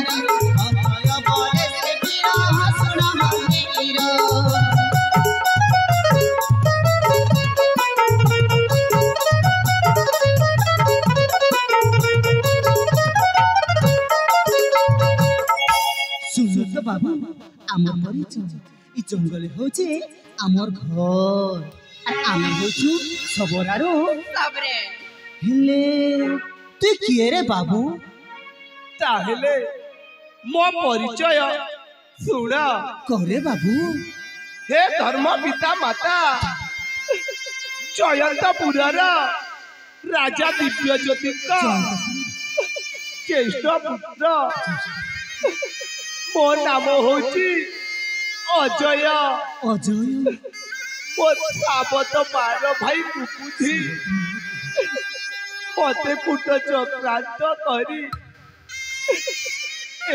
अभय बोले से वीर सुना वीर सुन तो बाबा आमर परिचय इ जंगल होचे आमर घर और आमे होचु सबरारो सबरे हेले तू किए रे बाबू ताहेले मो परिचय सुना करे बाबू हे धर्म पिता माता जयंतपुरर राजा दिव्य ज्योति का ज्येष्ठ पुत्र मो नाम होची अजय अजय मो साबत बार भाई कुकुधी मते कुट चक्रांत करी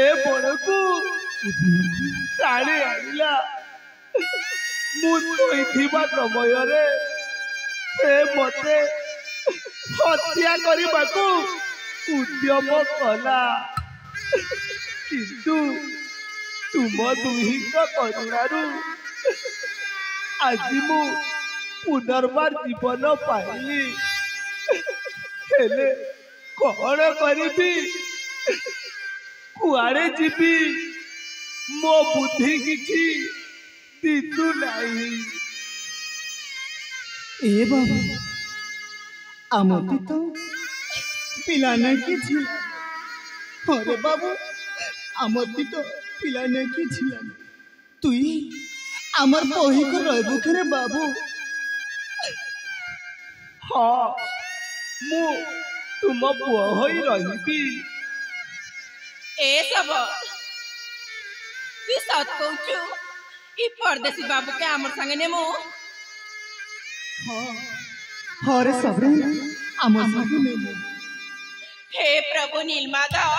ए बड़कू टाणी आनिला मु कहिथिबा समयरे से मते हत्या करिबाकू उद्यम कला किंतु तुम दुहिक करुणारू आज मु पुनर्बार जीवन पाइली हेले कौन करी कुआड़े जीवी मो बुद्धि किछि दिसु नाही ए बाबू आमती तो पिला नहीं किछि अरे बाबू आमती तो पिला नहीं किछि तुई आमर बही को रहबु करे बाबू हाँ मु तुम पुआ होई रहिबी ए सब तू सत कहूचु ई परदेसी बाबू के आमर संगे नेमो हाँ रे सबरे आमर संगे नेमो हे प्रभु नीलमाधव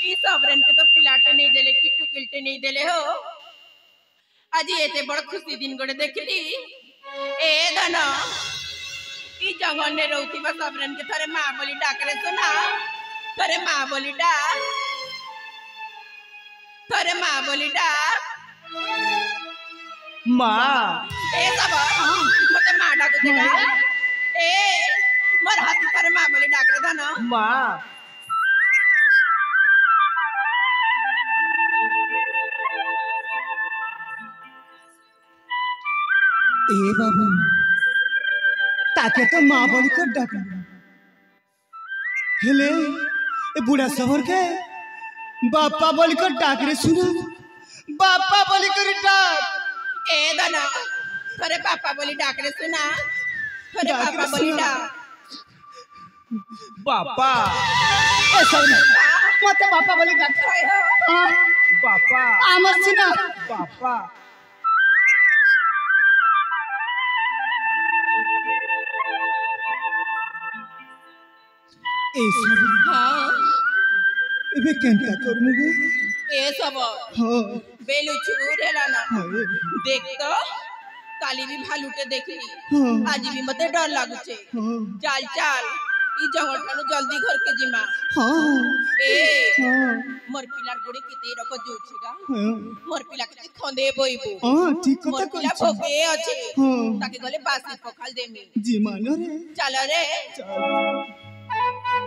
ई सबरन के तो पिलाटे नहीं देले कि टुकिलटे नहीं देले हो आज एते बड़ खुशी दिन गोड़े देखली ए धन ई जंगल ने रहती बस सबरन के थारे मां बोली डाकरे सुना थारे मां बोली डाक थारे मां बोली डाक माँ ए सब मते मां डाक देगा ए मोर हाथी थारे मां बोली डाकरे धन माँ ए बाबू ताके तो माँ बोली कर डाक हेले ए बूढ़ा सबर के बापा बोली कर डाक रे सुना बापा बोली कर डाक ए दना थरे पापा बोली डाक रे सुना थरे पापा बोली डाक पापा ए सब मत बापा बोली डाक हां पापा आमर सुना पापा ए सब हां एबे केनता करमु गो ए सब हां बेलु छुरेला ना हां देख तो काली भी भालूटे देखली हां आज भी मते डर लागुचे हां चाल चाल ई जंगल ठानु जल्दी घर के जिमा हां ए हां मोर पिलार गोड़े किते रको जोछिगा हां मोर पिला के खंदे बइबो हां ठीक मोर कथा पिला कहछ भोगे अछि हां ताके गले बासी पखाल देमी जी मानो रे चल रे चल